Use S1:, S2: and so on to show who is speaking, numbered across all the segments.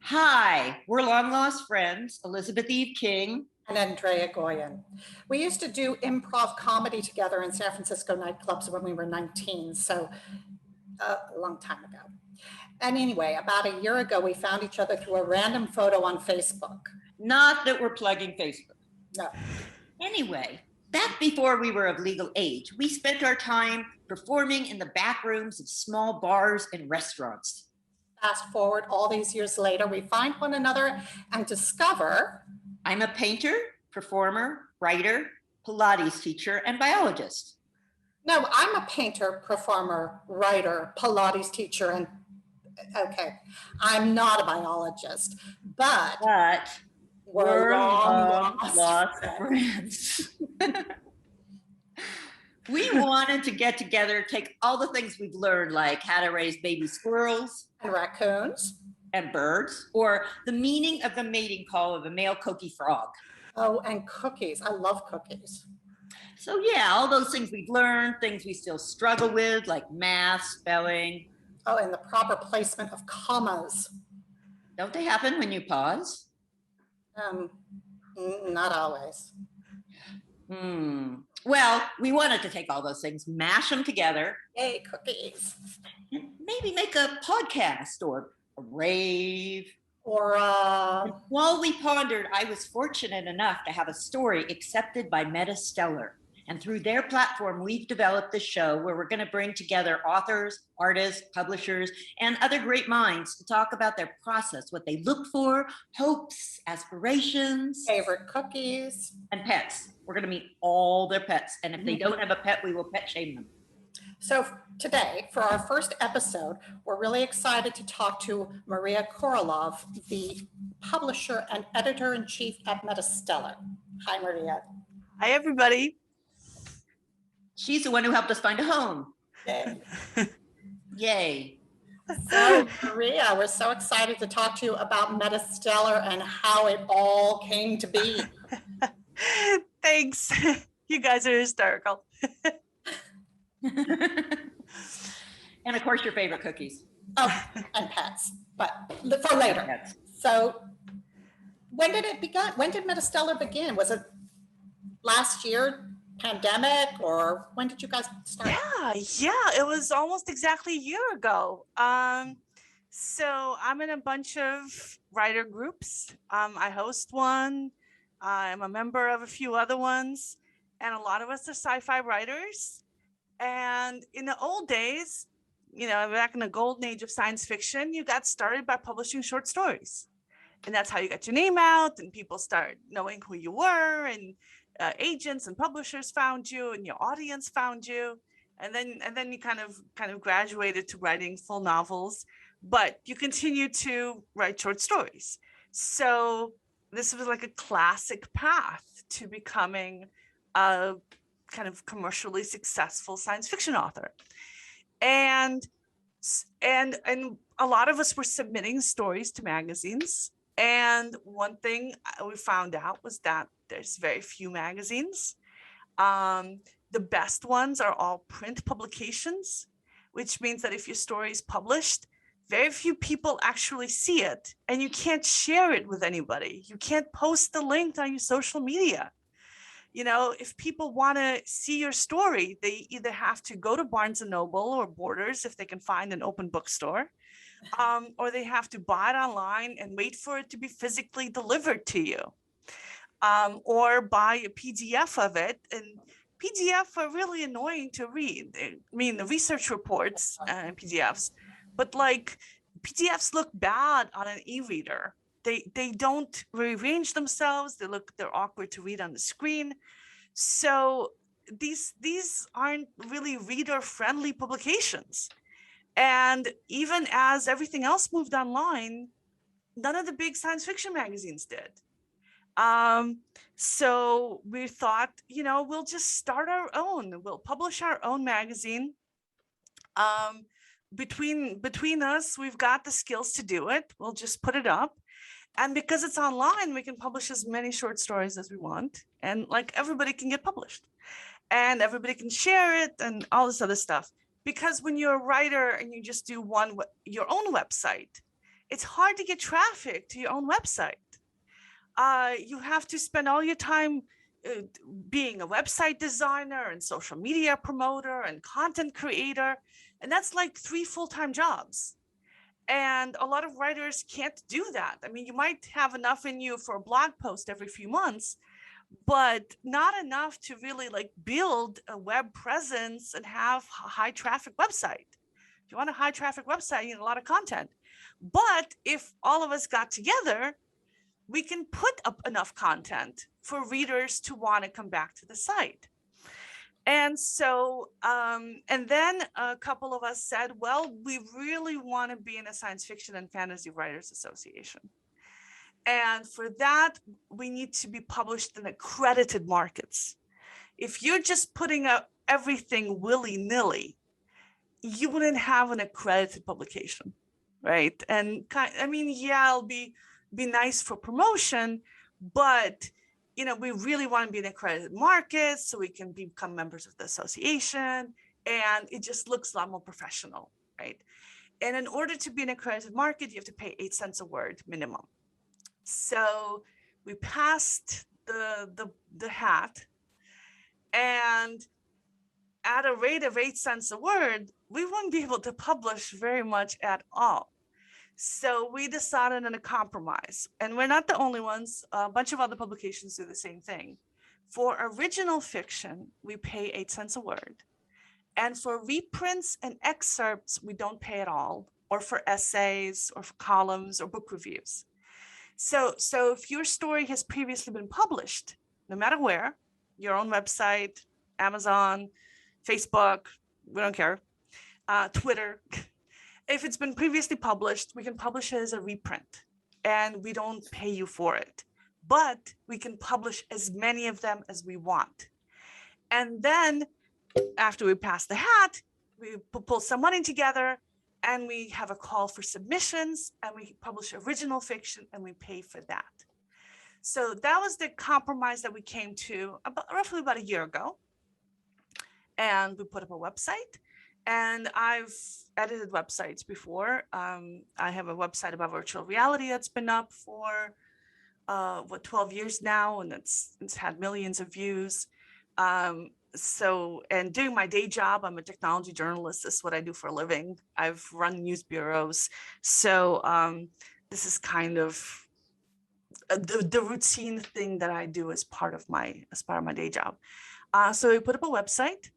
S1: Hi, we're long lost friends, Elizabeth Eve King
S2: and Andrea Goyan. We used to do improv comedy together in San Francisco nightclubs when we were 19, so a long time ago. And anyway, about a year ago, we found each other through a random photo on Facebook.
S1: Not that we're plugging Facebook.
S2: No.
S1: Anyway, back before we were of legal age, we spent our time performing in the back rooms of small bars and restaurants.
S2: Fast forward all these years later, we find one another and discover
S1: I'm a painter, performer, writer, Pilates teacher, and biologist.
S2: No, I'm a painter, performer, writer, Pilates teacher, and okay, I'm not a biologist, but we're long lost friends.
S1: We wanted to get together, take all the things we've learned, like how to raise baby squirrels
S2: and raccoons
S1: and birds, or the meaning of the mating call of a male coqui frog.
S2: Oh, and cookies. I love cookies.
S1: So yeah, all those things we've learned, things we still struggle with, like math, spelling.
S2: Oh, and the proper placement of commas.
S1: Don't they happen when you pause?
S2: Not always.
S1: Well, we wanted to take all those things, mash them together.
S2: Yay, cookies.
S1: And maybe make a podcast or a rave.
S2: Or
S1: while we pondered, I was fortunate enough to have a story accepted by MetaStellar. And through their platform, we've developed this show where we're going to bring together authors, artists, publishers, and other great minds to talk about their process, what they look for, hopes, aspirations,
S2: favorite cookies,
S1: and pets. We're going to meet all their pets. And if they don't have a pet, we will pet shame them.
S2: So today, for our first episode, we're really excited to talk to Maria Korolov, the publisher and editor-in-chief at MetaStellar. Hi, Maria.
S3: Hi, everybody.
S1: She's the one who helped us find a home.
S2: Yay.
S1: Yay.
S2: So, Maria, we're so excited to talk to you about MetaStellar and how it all came to be.
S3: Thanks. You guys are hysterical.
S1: And of course, your favorite cookies.
S2: Oh, and pets, but for later.
S1: Pets.
S2: So when did it begin? When did MetaStellar begin? Was it last year, pandemic, or when did you guys start?
S3: Yeah, it was almost exactly a year ago. So I'm in a bunch of writer groups. I host one. I'm a member of a few other ones, and a lot of us are sci-fi writers. And in the old days, back in the golden age of science fiction, you got started by publishing short stories. And that's how you got your name out, and people start knowing who you were, and agents and publishers found you, and your audience found you. And then you kind of graduated to writing full novels, but you continue to write short stories. So this was like a classic path to becoming a kind of commercially successful science fiction author. And a lot of us were submitting stories to magazines. And one thing we found out was that there's very few magazines. The best ones are all print publications, which means that if your story is published, very few people actually see it, and you can't share it with anybody. You can't post the link on your social media. If people want to see your story, they either have to go to Barnes & Noble or Borders if they can find an open bookstore, or they have to buy it online and wait for it to be physically delivered to you, or buy a PDF of it. And PDF are really annoying to read. I mean, the research reports and PDFs, but like PDFs look bad on an e-reader. They don't rearrange themselves. They're awkward to read on the screen. So these aren't really reader-friendly publications. And even as everything else moved online, none of the big science fiction magazines did. So we thought, we'll just start our own. We'll publish our own magazine. Between us, we've got the skills to do it. We'll just put it up. And because it's online, we can publish as many short stories as we want. And like everybody can get published. And everybody can share it and all this other stuff. Because when you're a writer and you just do your own website, it's hard to get traffic to your own website. You have to spend all your time being a website designer and social media promoter and content creator. And that's like 3 full-time jobs. And a lot of writers can't do that. I mean, you might have enough in you for a blog post every few months, but not enough to really like build a web presence and have a high traffic website. If you want a high traffic website, you need a lot of content. But if all of us got together, we can put up enough content for readers to want to come back to the site. And so, and then a couple of us said, well, we really want to be in a science fiction and fantasy writers association. And for that, we need to be published in accredited markets. If you're just putting out everything willy-nilly, you wouldn't have an accredited publication, right? And I mean, yeah, it'll be nice for promotion, but you know, we really want to be in accredited markets so we can become members of the association, and it just looks a lot more professional, right? And in order to be in an accredited market, you have to pay 8 cents a word minimum. So we passed the hat, and at a rate of 8 cents a word, we wouldn't be able to publish very much at all. So we decided on a compromise, and we're not the only ones. A bunch of other publications do the same thing. For original fiction, we pay 8 cents a word. And for reprints and excerpts, we don't pay at all, or for essays or for columns or book reviews. So if your story has previously been published, no matter where, your own website, Amazon, Facebook, we don't care, Twitter, if it's been previously published, we can publish it as a reprint and we don't pay you for it, but we can publish as many of them as we want. And then after we pass the hat, we pull some money together and we have a call for submissions and we publish original fiction and we pay for that. So that was the compromise that we came to roughly about a year ago. And we put up a website. And I've edited websites before. I have a website about virtual reality that's been up for 12 years now, and it's had millions of views. And doing my day job, I'm a technology journalist. This is what I do for a living. I've run news bureaus. So this is kind of the routine thing that I do as part of my day job. So we put up a website.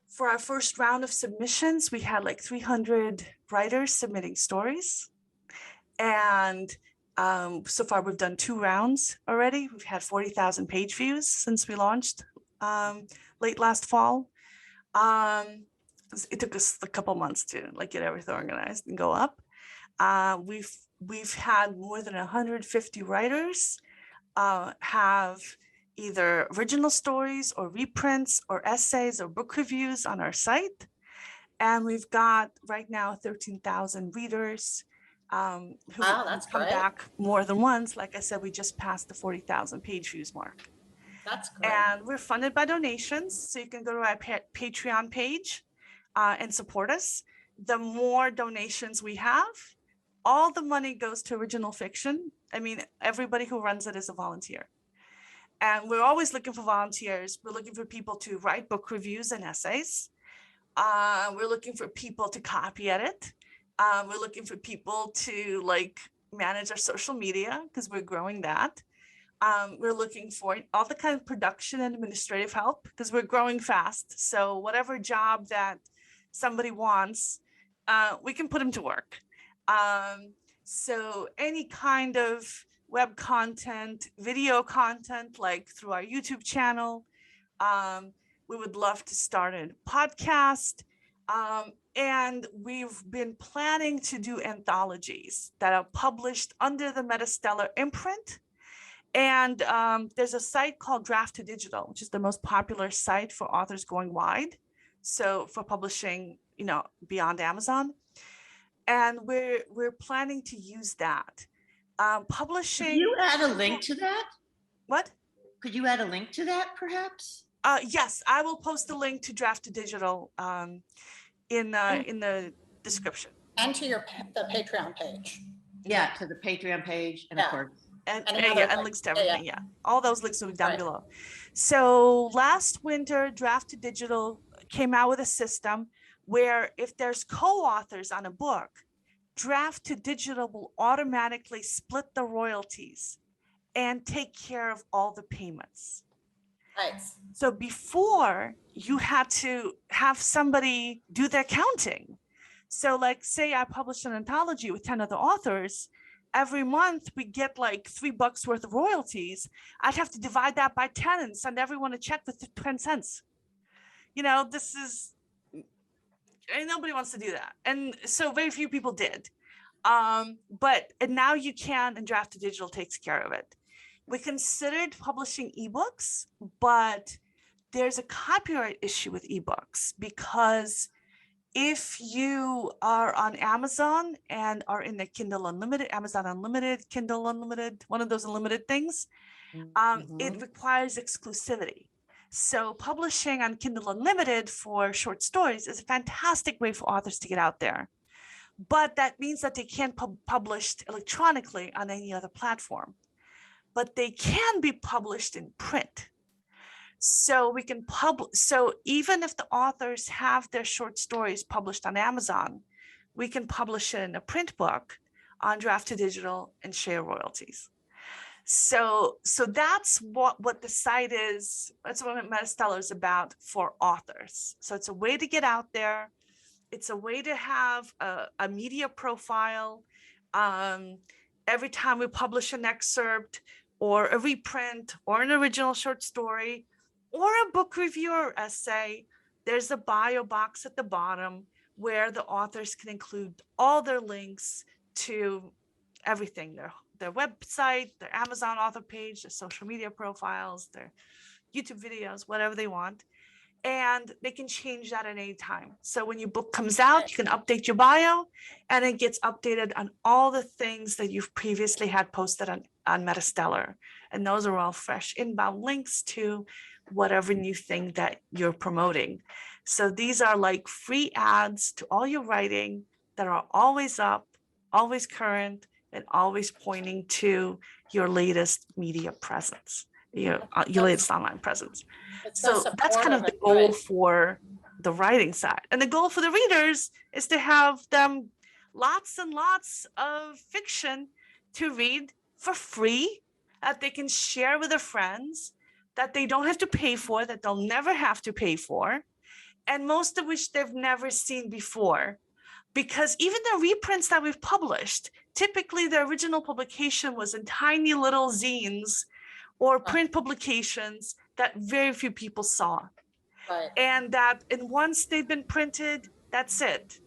S3: For our first round of submissions, we had like 300 writers submitting stories. And so far we've done 2 rounds already. We've had 40,000 page views since we launched late last fall. It took us a couple months to like get everything organized and go up. We've had more than 150 writers have either original stories or reprints or essays or book reviews on our site. And we've got right now 13,000 readers who come back more than once. Like I said, we just passed the 40,000 page views mark.
S2: That's great.
S3: And we're funded by donations. So you can go to our Patreon page and support us. The more donations we have, all the money goes to original fiction. I mean, everybody who runs it is a volunteer. And we're always looking for volunteers. We're looking for people to write book reviews and essays. We're looking for people to copy edit. We're looking for people to like manage our social media because we're growing that. We're looking for all the kind of production and administrative help because we're growing fast. So whatever job that somebody wants, we can put them to work. So any kind of web content, video content, like through our YouTube channel. We would love to start a podcast. And we've been planning to do anthologies that are published under the MetaStellar imprint. And there's a site called Draft to Digital, which is the most popular site for authors going wide. So for publishing, beyond Amazon. And we're planning to use that. Publishing.
S1: Could you add a link to that?
S3: What?
S1: Could you add a link to that, perhaps?
S3: Yes, I will post a link to Draft to Digital in the description.
S2: And to the Patreon page.
S1: Yeah, to the Patreon page and of
S2: Yeah.
S1: course.
S3: And,
S2: And
S3: yeah,
S2: another
S3: and
S2: thing.
S3: links to
S2: Yeah, yeah.
S3: everything. Yeah, all those links will be down
S2: Right.
S3: below. So last winter, Draft to Digital came out with a system where if there's co-authors on a book, Draft to Digital will automatically split the royalties and take care of all the payments.
S2: Nice.
S3: So before, you had to have somebody do the accounting. So like, say I published an anthology with 10 other authors, every month we get like $3 worth of royalties. I'd have to divide that by 10 and send everyone a check with 10 cents. You know, this is, and nobody wants to do that. And so very few people did. But and now you can, and Draft to Digital takes care of it. We considered publishing ebooks, but there's a copyright issue with ebooks because if you are on Amazon and are in the Kindle Unlimited, Amazon Unlimited, Kindle Unlimited, one of those unlimited things, it requires exclusivity. So publishing on Kindle Unlimited for short stories is a fantastic way for authors to get out there. But that means that they can't be published electronically on any other platform, but they can be published in print. So we can so even if the authors have their short stories published on Amazon, we can publish it in a print book on Draft to Digital and share royalties. So that's what the site is. That's what MetaStellar is about for authors. So it's a way to get out there. It's a way to have a media profile. Every time we publish an excerpt or a reprint or an original short story or a book review or essay, there's a bio box at the bottom where the authors can include all their links to everything, their website, their Amazon author page, their social media profiles, their YouTube videos, whatever they want. And they can change that at any time. So when your book comes out, you can update your bio and it gets updated on all the things that you've previously had posted on MetaStellar. And those are all fresh inbound links to whatever new thing that you're promoting. So these are like free ads to all your writing that are always up, always current, and always pointing to your latest media presence, your latest online presence. So that's kind of the goal for the writing side. And the goal for the readers is to have them lots and lots of fiction to read for free that they can share with their friends, that they don't have to pay for, that they'll never have to pay for, and most of which they've never seen before. Because even the reprints that we've published, typically the original publication was in tiny little zines or print publications that very few people saw.
S2: Right.
S3: And that, and once they've been printed, that's it.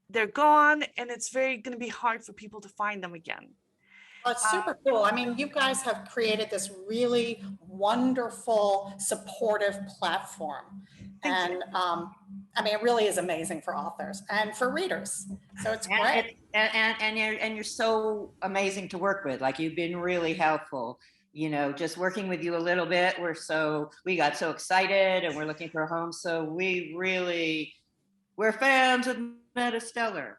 S3: They're gone, and it's going to be hard for people to find them again.
S2: Well, it's super cool. I mean, you guys have created this really wonderful, supportive platform. And I mean, it really is amazing for authors and for readers. So it's great.
S1: And you're so amazing to work with. Like, you've been really helpful. You know, just working with you a little bit, we got so excited and we're looking for a home. So we're fans of MetaStellar.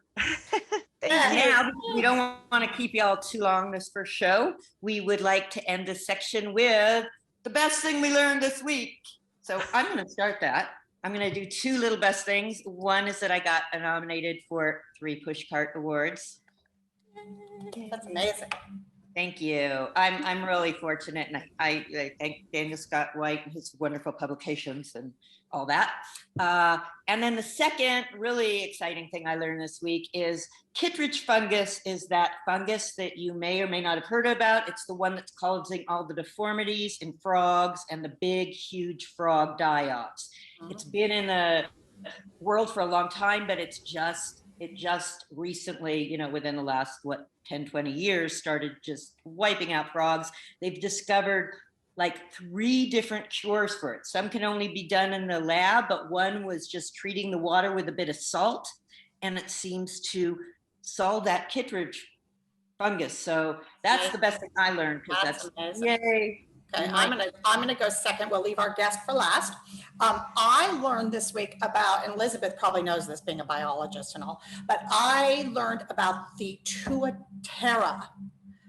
S1: And now, we don't want to keep y'all too long this first show. We would like to end this section with the best thing we learned this week. So I'm going to start that. I'm going to do two little best things. One is that I got nominated for 3 Pushcart Awards.
S2: That's amazing.
S1: Thank you. I'm really fortunate, and I thank Daniel Scott White and his wonderful publications and all that. And then the second really exciting thing I learned this week is Kittredge fungus is that fungus that you may or may not have heard about. It's the one that's causing all the deformities in frogs and the big, huge frog die-offs. It's been in the world for a long time, but it just recently, you know, within the last, 10, 20 years, started just wiping out frogs. They've discovered like 3 different cures for it. Some can only be done in the lab, but one was just treating the water with a bit of salt, and it seems to solve that Kittredge fungus. So that's the best thing I learned, because that's yay.
S2: Okay,
S1: You
S2: I'm
S1: might-
S2: gonna go second. We'll leave our guest for last. I learned this week about, and Elizabeth probably knows this being a biologist and all, but I learned about the tuatara,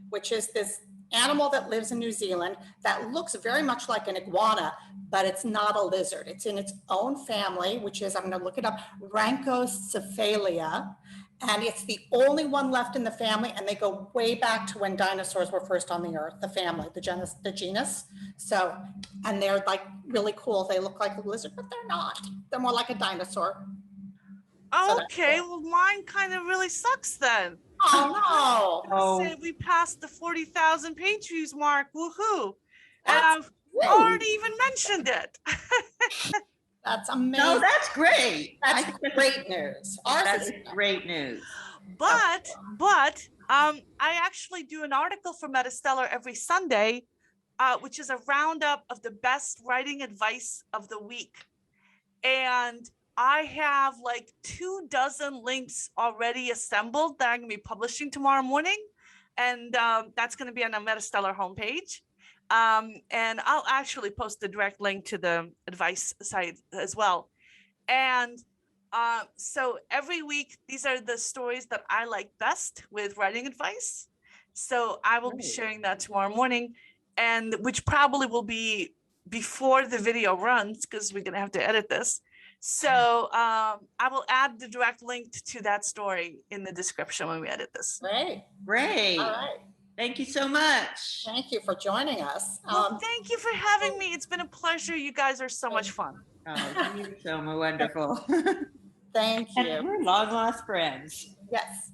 S2: which is this animal that lives in New Zealand that looks very much like an iguana, but it's not a lizard. It's in its own family, which is, I'm gonna look it up, Rhynchocephalia. And it's the only one left in the family, and they go way back to when dinosaurs were first on the earth, the family, the genus. So, and they're like really cool. They look like a lizard, but they're not. They're more like a dinosaur. So that's
S3: Okay,
S2: cool.
S3: well, mine kind of really sucks then.
S2: Oh, no.
S1: Oh,
S3: Say we passed the 40,000 page views mark. Woohoo! And
S2: That's
S3: I've
S2: great.
S3: already even mentioned it.
S2: That's amazing.
S1: no, that's great.
S2: That's great news. Ours
S1: That's
S2: is
S1: great news.
S3: But I actually do an article for MetaStellar every Sunday, which is a roundup of the best writing advice of the week. And I have like 24 links already assembled that I'm gonna be publishing tomorrow morning. And that's gonna be on the MetaStellar homepage. And I'll actually post the direct link to the advice site as well. And so every week, these are the stories that I like best with writing advice. So I will be
S1: Great.
S3: sharing that tomorrow morning, and which probably will be before the video runs because we're gonna have to edit this. So I will add the direct link to that story in the description when we edit this.
S2: great.
S1: Great.
S2: All right.
S1: Thank you so much.
S2: Thank you for joining us.
S3: Well, thank you for having me. It's been a pleasure. You guys are so much fun.
S1: Oh, you so wonderful.
S2: Thank
S1: And
S2: you.
S1: we're long lost friends.
S2: Yes.